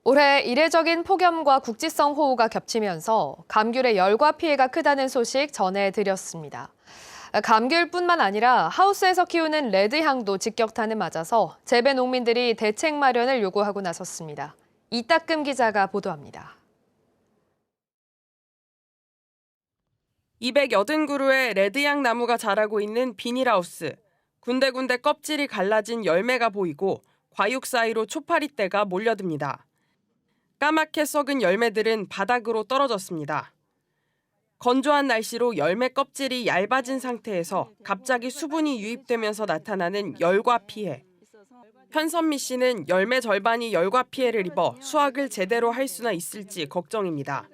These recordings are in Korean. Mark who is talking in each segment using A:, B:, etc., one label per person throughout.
A: 올해 이례적인 폭염과 국지성 호우가 겹치면서 감귤의 열과 피해가 크다는 소식 전해드렸습니다. 감귤뿐만 아니라 하우스에서 키우는 레드향도 직격탄을 맞아서 재배 농민들이 대책 마련을 요구하고 나섰습니다. 이따금 기자가 보도합니다.
B: 280그루의 레드향 나무가 자라고 있는 비닐하우스. 군데군데 껍질이 갈라진 열매가 보이고 과육 사이로 초파리떼가 몰려듭니다. 까맣게 썩은 열매들은 바닥으로 떨어졌습니다. 건조한 날씨로 열매 껍질이 얇아진 상태에서 갑자기 수분이 유입되면서 나타나는 열과 피해. 현선미 씨는 열매 절반이 열과 피해를 입어 수확을 제대로 할 수나 있을지 걱정입니다.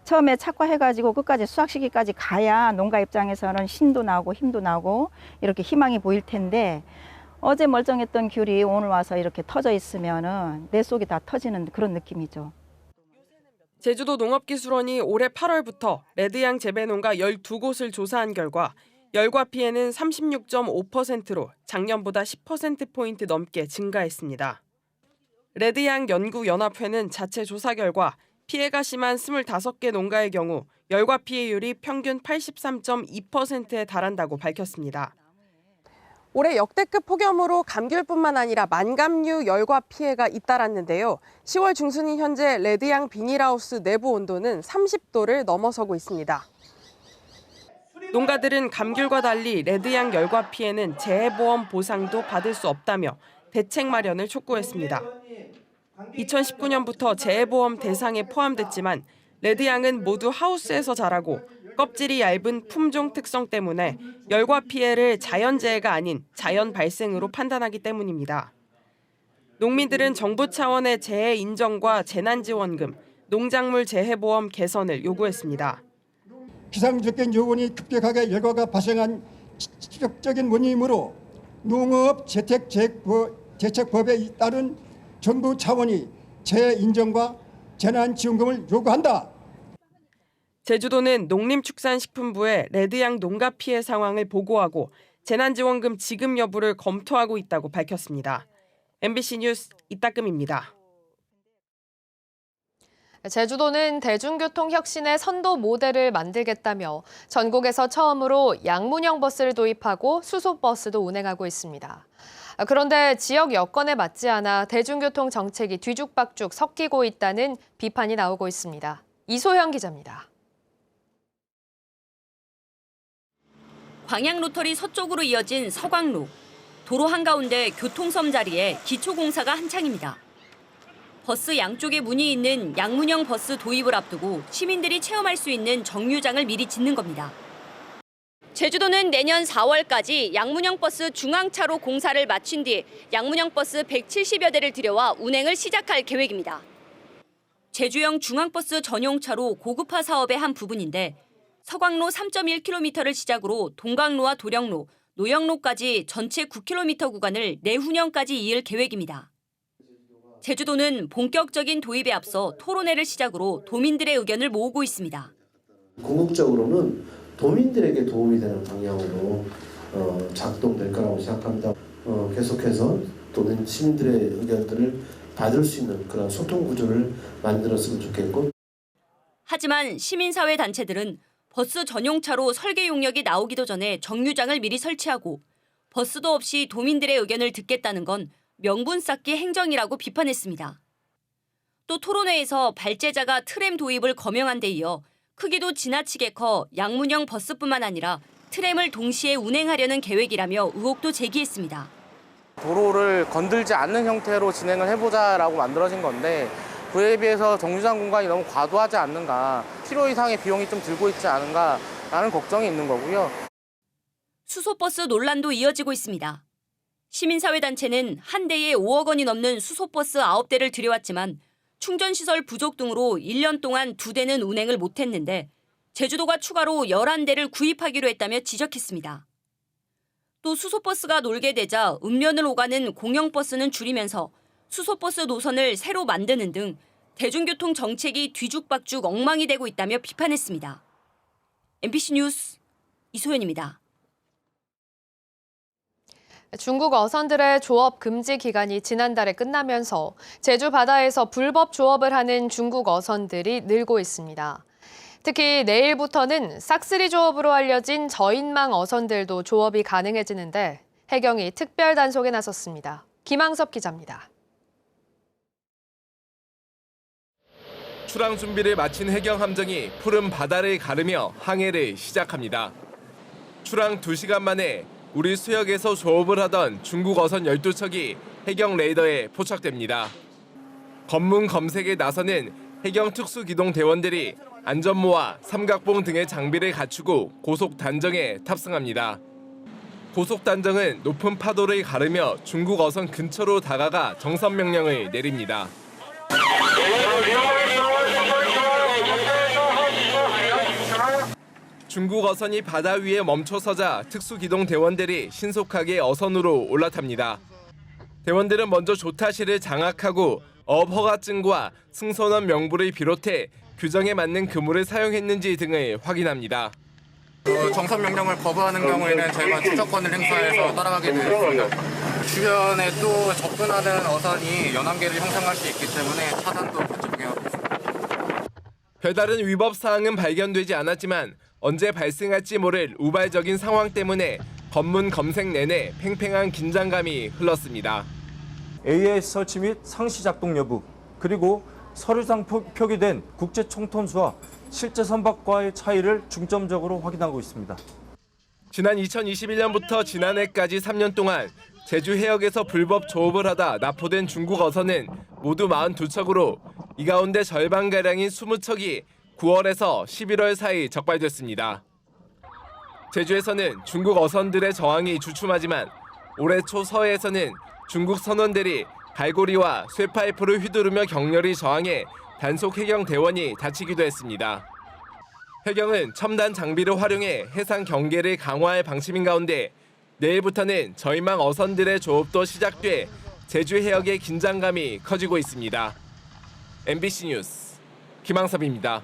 C: 처음에 착과해가지고 끝까지 수확 시기까지 가야 농가 입장에서는 신도 나고 힘도 나고 이렇게 희망이 보일 텐데 어제 멀쩡했던 귤이 오늘 와서 이렇게 터져 있으면은 내 속이 다 터지는 그런 느낌이죠.
B: 제주도 농업기술원이 올해 8월부터 레드향 재배 농가 12곳을 조사한 결과 열과 피해는 36.5%로 작년보다 10%포인트 넘게 증가했습니다. 레드향 연구연합회는 자체 조사 결과 피해가 심한 25개 농가의 경우 열과 피해율이 평균 83.2%에 달한다고 밝혔습니다. 올해 역대급 폭염으로 감귤뿐만 아니라 만감류 열과 피해가 잇따랐는데요. 10월 중순인 현재 레드향 비닐하우스 내부 온도는 30도를 넘어서고 있습니다. 농가들은 감귤과 달리 레드향 열과 피해는 재해보험 보상도 받을 수 없다며 대책 마련을 촉구했습니다. 2019년부터 재해보험 대상에 포함됐지만 레드향은 모두 하우스에서 자라고 껍질이 얇은 품종 특성 때문에 열과 피해를 자연재해가 아닌 자연 발생으로 판단하기 때문입니다. 농민들은 정부 차원의 재해 인정과 재난지원금, 농작물 재해보험 개선을 요구했습니다.
D: 기상조건 요원이 급격하게 열과가 발생한 직접적인 원인이므로 농업재택제책법에 따른 정부 차원이 재해 인정과 재난지원금을 요구한다.
B: 제주도는 농림축산식품부에 레드향 농가 피해 상황을 보고하고 재난지원금 지급 여부를 검토하고 있다고 밝혔습니다. MBC 뉴스 이따금입니다.
A: 제주도는 대중교통 혁신의 선도 모델을 만들겠다며 전국에서 처음으로 양문형 버스를 도입하고 수소버스도 운행하고 있습니다. 그런데 지역 여건에 맞지 않아 대중교통 정책이 뒤죽박죽 섞이고 있다는 비판이 나오고 있습니다. 이소영 기자입니다.
E: 광양로터리 서쪽으로 이어진 서광로. 도로 한가운데 교통섬 자리에 기초공사가 한창입니다. 버스 양쪽에 문이 있는 양문형 버스 도입을 앞두고 시민들이 체험할 수 있는 정류장을 미리 짓는 겁니다. 제주도는 내년 4월까지 양문형 버스 중앙차로 공사를 마친 뒤 양문형 버스 170여 대를 들여와 운행을 시작할 계획입니다. 제주형 중앙버스 전용차로 고급화 사업의 한 부분인데 서광로 3.1km를 시작으로 동강로와 도령로, 노영로까지 전체 9km 구간을 내후년까지 이을 계획입니다. 제주도는 본격적인 도입에 앞서 토론회를 시작으로 도민들의 의견을 모으고 있습니다.
F: 궁극적으로는 도민들에게 도움이 되는 방향으로 작동될 거라고 생각합니다. 계속해서 도민 시민들의 의견들을 받을 수 있는 그런 소통 구조를 만들었으면 좋겠고.
E: 하지만 시민사회 단체들은 버스 전용차로 설계 용역이 나오기도 전에 정류장을 미리 설치하고 버스도 없이 도민들의 의견을 듣겠다는 건 명분 쌓기 행정이라고 비판했습니다. 또 토론회에서 발제자가 트램 도입을 거명한 데 이어 크기도 지나치게 커 양문형 버스뿐만 아니라 트램을 동시에 운행하려는 계획이라며 의혹도 제기했습니다.
G: 도로를 건들지 않는 형태로 진행을 해보자라고 만들어진 건데 그에 비해서 정류장 공간이 너무 과도하지 않는가, 필요 이상의 비용이 좀 들고 있지 않은가라는 걱정이 있는 거고요.
E: 수소버스 논란도 이어지고 있습니다. 시민사회단체는 한 대에 5억 원이 넘는 수소버스 9대를 들여왔지만 충전시설 부족 등으로 1년 동안 2대는 운행을 못했는데 제주도가 추가로 11대를 구입하기로 했다며 지적했습니다. 또 수소버스가 놀게 되자 읍면을 오가는 공영버스는 줄이면서 수소버스 노선을 새로 만드는 등 대중교통 정책이 뒤죽박죽 엉망이 되고 있다며 비판했습니다. MBC 뉴스 이소연입니다.
A: 중국 어선들의 조업 금지 기간이 지난달에 끝나면서 제주 바다에서 불법 조업을 하는 중국 어선들이 늘고 있습니다. 특히 내일부터는 싹쓸이 조업으로 알려진 저인망 어선들도 조업이 가능해지는데 해경이 특별 단속에 나섰습니다. 김항섭 기자입니다.
H: 출항 준비를 마친 해경 함정이 푸른 바다를 가르며 항해를 시작합니다. 출항 2시간 만에 우리 수역에서 조업을 하던 중국 어선 12척이 해경 레이더에 포착됩니다. 검문 검색에 나서는 해경 특수기동 대원들이 안전모와 삼각봉 등의 장비를 갖추고 고속 단정에 탑승합니다. 고속 단정은 높은 파도를 가르며 중국 어선 근처로 다가가 정선 명령을 내립니다. 중국 어선이 바다 위에 멈춰서자 특수기동 대원들이 신속하게 어선으로 올라탑니다. 대원들은 먼저 조타실을 장악하고 어업 허가증과 승선원 명부를 비롯해 규정에 맞는 그물을 사용했는지 등을 확인합니다.
G: 정선 명령을 거부하는 경우에는 저희가 추적권을 행사해서 따라가게 되었습니다. 주변에 또 접근하는 어선이 연안계를 형성할 수 있기 때문에 차단도 같이 적용하고 있습니다.
H: 별다른 위법 사항은 발견되지 않았지만 언제 발생할지 모를 우발적인 상황 때문에 검문 검색 내내 팽팽한 긴장감이 흘렀습니다.
I: AIS 설치 및 상시 작동 여부, 그리고 서류상 표기된 국제 총톤수와 실제 선박과의 차이를 중점적으로 확인하고 있습니다.
H: 지난 2021년부터 지난해까지 3년 동안 제주 해역에서 불법 조업을 하다 납포된 중국 어선은 모두 42척으로 이 가운데 절반가량인 20척이 9월에서 11월 사이 적발됐습니다. 제주에서는 중국 어선들의 저항이 주춤하지만 올해 초 서해에서는 중국 선원들이 갈고리와 쇠파이프를 휘두르며 격렬히 저항해 단속 해경 대원이 다치기도 했습니다. 해경은 첨단 장비를 활용해 해상 경계를 강화할 방침인 가운데 내일부터는 저인망 어선들의 조업도 시작돼 제주 해역의 긴장감이 커지고 있습니다. MBC 뉴스 김항섭입니다.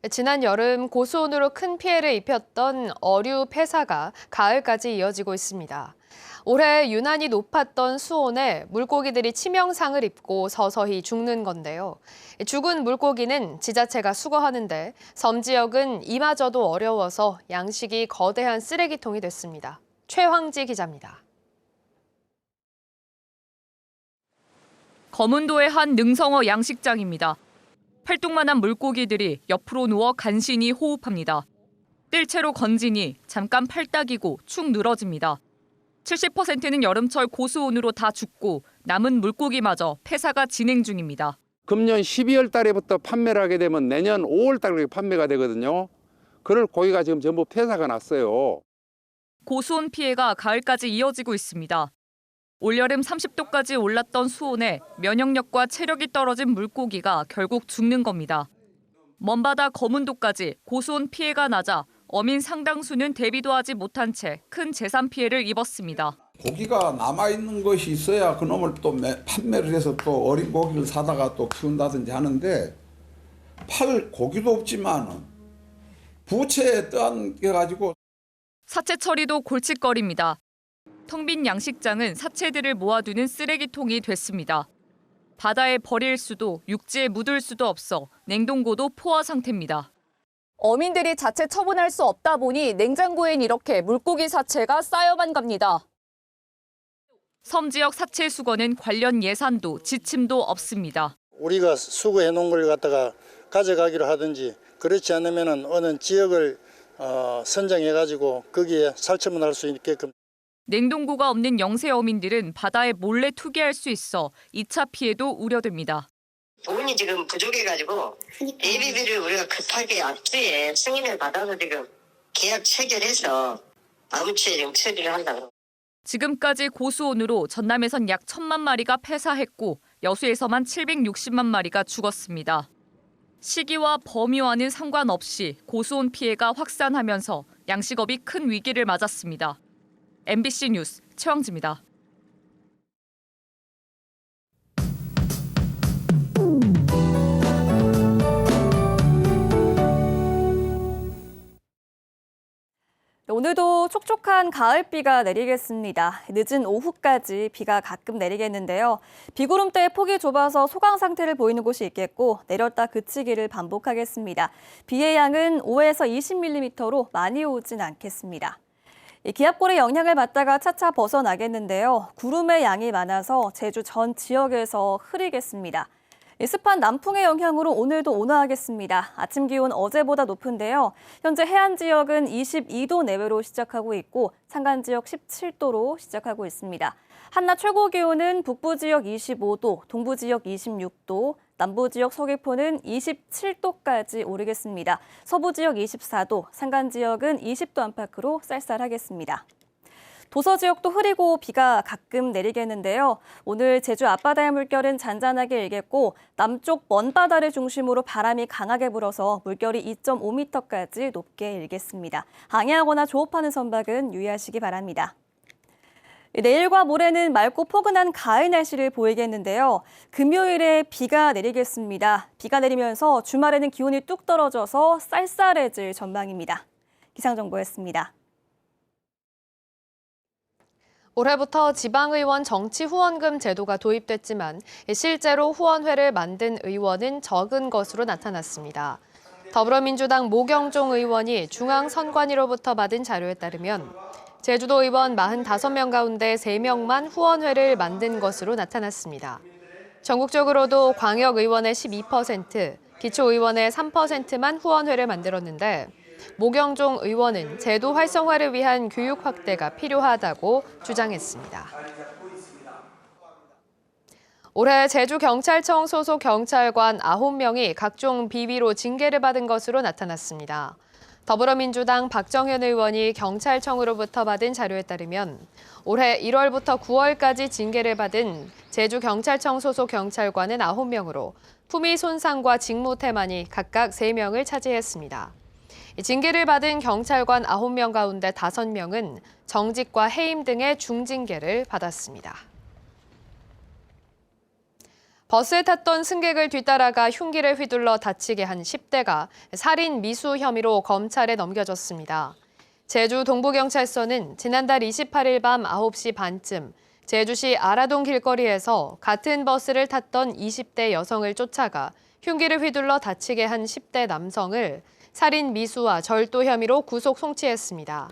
A: 지난 여름 고수온으로 큰 피해를 입혔던 어류 폐사가 가을까지 이어지고 있습니다. 올해 유난히 높았던 수온에 물고기들이 치명상을 입고 서서히 죽는 건데요. 죽은 물고기는 지자체가 수거하는데 섬 지역은 이마저도 어려워서 양식이 거대한 쓰레기통이 됐습니다. 최황지 기자입니다.
J: 거문도의 한 능성어 양식장입니다. 활동만한 물고기들이 옆으로 누워 간신히 호흡합니다. 뜰채로 건지니 잠깐 팔딱이고 축 늘어집니다. 70%는 여름철 고수온으로 다 죽고 남은 물고기마저 폐사가 진행 중입니다.
K: 금년 12월 달에부터 판매를 하게 되면 내년 5월 달에 판매가 되거든요. 그럴 고기가 지금 전부 폐사가 났어요.
J: 고수온 피해가 가을까지 이어지고 있습니다. 올여름 30도까지 올랐던 수온에 면역력과 체력이 떨어진 물고기가 결국 죽는 겁니다. 먼바다 거문도까지 고수온 피해가 낮아 어민 상당수는 대비도 하지 못한 채 큰 재산 피해를 입었습니다.
L: 고기가 남아있는 것이 있어야 그놈을 또 판매를 해서 또 어린 고기를 사다가 또 키운다든지 하는데 팔 고기도 없지만 부채에 떠안겨가지고
J: 사체 처리도 골칫거리입니다. 텅 빈 양식장은 사체들을 모아두는 쓰레기통이 됐습니다. 바다에 버릴 수도 육지에 묻을 수도 없어 냉동고도 포화 상태입니다.
M: 어민들이 자체 처분할 수 없다 보니 냉장고엔 이렇게 물고기 사체가 쌓여만 갑니다.
J: 섬 지역 사체 수거는 관련 예산도 지침도 없습니다.
N: 우리가 수거해 놓은 걸 갖다가 가져가기로 하든지 그렇지 않으면 어느 지역을 선정해가지고 거기에 살처분할 수 있게끔.
J: 냉동고가 없는 영세 어민들은 바다에 몰래 투기할 수 있어 2차 피해도 우려됩니다.
O: 돈이 지금 부족해가지고 예비비를 우리가 급하게 앞뒤에 승인을 받아서 지금 계약 체결해서 다음 주에 지금 처리를 한다고.
J: 지금까지 고수온으로 전남에선 약 1,000만 마리가 폐사했고 여수에서만 760만 마리가 죽었습니다. 시기와 범위와는 상관없이 고수온 피해가 확산하면서 양식업이 큰 위기를 맞았습니다. MBC 뉴스 최황지입니다.
M: 오늘도 촉촉한 가을비가 내리겠습니다. 늦은 오후까지 비가 가끔 내리겠는데요. 비구름대의 폭이 좁아서 소강 상태를 보이는 곳이 있겠고 내렸다 그치기를 반복하겠습니다. 비의 양은 5에서 20mm로 많이 오진 않겠습니다. 기압골의 영향을 받다가 차차 벗어나겠는데요. 구름의 양이 많아서 제주 전 지역에서 흐리겠습니다. 습한 남풍의 영향으로 오늘도 온화하겠습니다. 아침 기온 어제보다 높은데요. 현재 해안 지역은 22도 내외로 시작하고 있고 산간 지역 17도로 시작하고 있습니다. 한낮 최고 기온은 북부 지역 25도, 동부 지역 26도, 남부 지역 서귀포는 27도까지 오르겠습니다. 서부 지역 24도, 산간 지역은 20도 안팎으로 쌀쌀하겠습니다. 도서 지역도 흐리고 비가 가끔 내리겠는데요. 오늘 제주 앞바다의 물결은 잔잔하게 일겠고 남쪽 먼바다를 중심으로 바람이 강하게 불어서 물결이 2.5m까지 높게 일겠습니다. 항해하거나 조업하는 선박은 유의하시기 바랍니다. 내일과 모레는 맑고 포근한 가을 날씨를 보이겠는데요. 금요일에 비가 내리겠습니다. 비가 내리면서 주말에는 기온이 뚝 떨어져서 쌀쌀해질 전망입니다. 기상정보였습니다.
A: 올해부터 지방의원 정치 후원금 제도가 도입됐지만 실제로 후원회를 만든 의원은 적은 것으로 나타났습니다. 더불어민주당 모경종 의원이 중앙선관위로부터 받은 자료에 따르면 제주도 의원 45명 가운데 3명만 후원회를 만든 것으로 나타났습니다. 전국적으로도 광역의원의 12%, 기초의원의 3%만 후원회를 만들었는데 모경종 의원은 제도 활성화를 위한 교육 확대가 필요하다고 주장했습니다. 올해 제주경찰청 소속 경찰관 9명이 각종 비위로 징계를 받은 것으로 나타났습니다. 더불어민주당 박정현 의원이 경찰청으로부터 받은 자료에 따르면 올해 1월부터 9월까지 징계를 받은 제주경찰청 소속 경찰관은 9명으로 품위 손상과 직무 태만이 각각 3명을 차지했습니다. 징계를 받은 경찰관 9명 가운데 5명은 정직과 해임 등의 중징계를 받았습니다. 버스에 탔던 승객을 뒤따라가 흉기를 휘둘러 다치게 한 10대가 살인 미수 혐의로 검찰에 넘겨졌습니다. 제주 동부경찰서는 지난달 28일 밤 9시 반쯤 제주시 아라동 길거리에서 같은 버스를 탔던 20대 여성을 쫓아가 흉기를 휘둘러 다치게 한 10대 남성을 살인 미수와 절도 혐의로 구속 송치했습니다.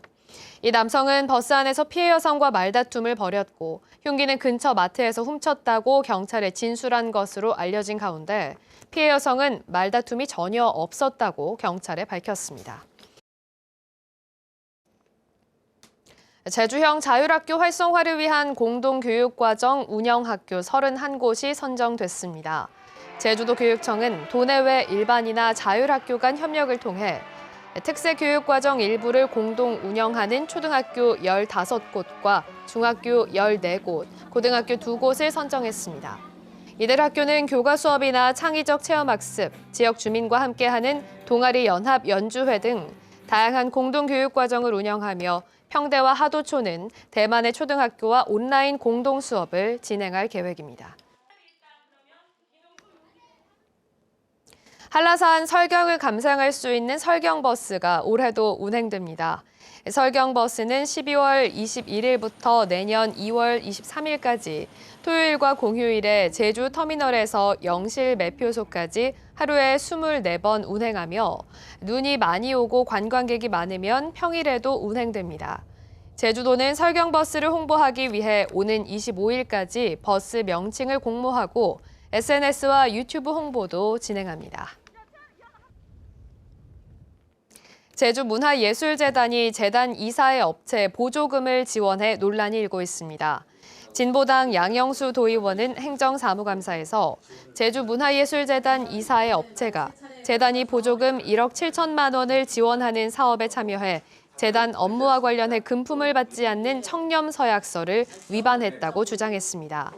A: 이 남성은 버스 안에서 피해 여성과 말다툼을 벌였고 흉기는 근처 마트에서 훔쳤다고 경찰에 진술한 것으로 알려진 가운데 피해 여성은 말다툼이 전혀 없었다고 경찰에 밝혔습니다. 제주형 자율학교 활성화를 위한 공동교육과정 운영학교 31곳이 선정됐습니다. 제주도 교육청은 도내외 일반이나 자율학교 간 협력을 통해 특색교육과정 일부를 공동 운영하는 초등학교 15곳과 중학교 14곳, 고등학교 2곳을 선정했습니다. 이들 학교는 교과 수업이나 창의적 체험학습, 지역 주민과 함께하는 동아리 연합 연주회 등 다양한 공동교육과정을 운영하며 평대와 하도초는 대만의 초등학교와 온라인 공동 수업을 진행할 계획입니다. 한라산 설경을 감상할 수 있는 설경버스가 올해도 운행됩니다. 설경버스는 12월 21일부터 내년 2월 23일까지 토요일과 공휴일에 제주 터미널에서 영실 매표소까지 하루에 24번 운행하며 눈이 많이 오고 관광객이 많으면 평일에도 운행됩니다. 제주도는 설경버스를 홍보하기 위해 오는 25일까지 버스 명칭을 공모하고 SNS와 유튜브 홍보도 진행합니다. 제주문화예술재단이 재단 이사의 업체 보조금을 지원해 논란이 일고 있습니다. 진보당 양영수 도의원은 행정사무감사에서 제주문화예술재단 이사의 업체가 재단이 보조금 1억 7천만 원을 지원하는 사업에 참여해 재단 업무와 관련해 금품을 받지 않는 청렴서약서를 위반했다고 주장했습니다.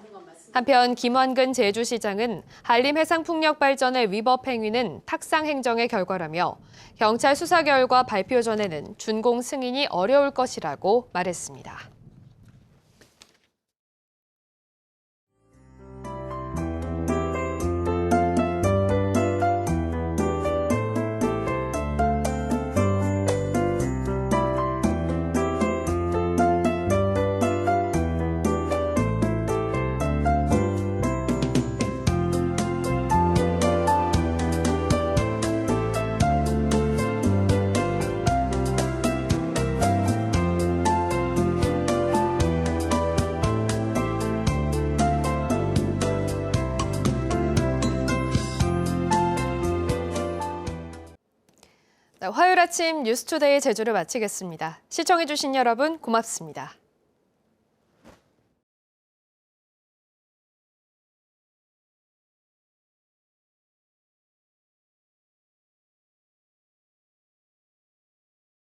A: 한편 김완근 제주시장은 한림해상풍력 발전의 위법 행위는 탁상행정의 결과라며 경찰 수사 결과 발표 전에는 준공 승인이 어려울 것이라고 말했습니다. 화요일 아침 뉴스투데이 제주를 마치겠습니다. 시청해주신 여러분 고맙습니다.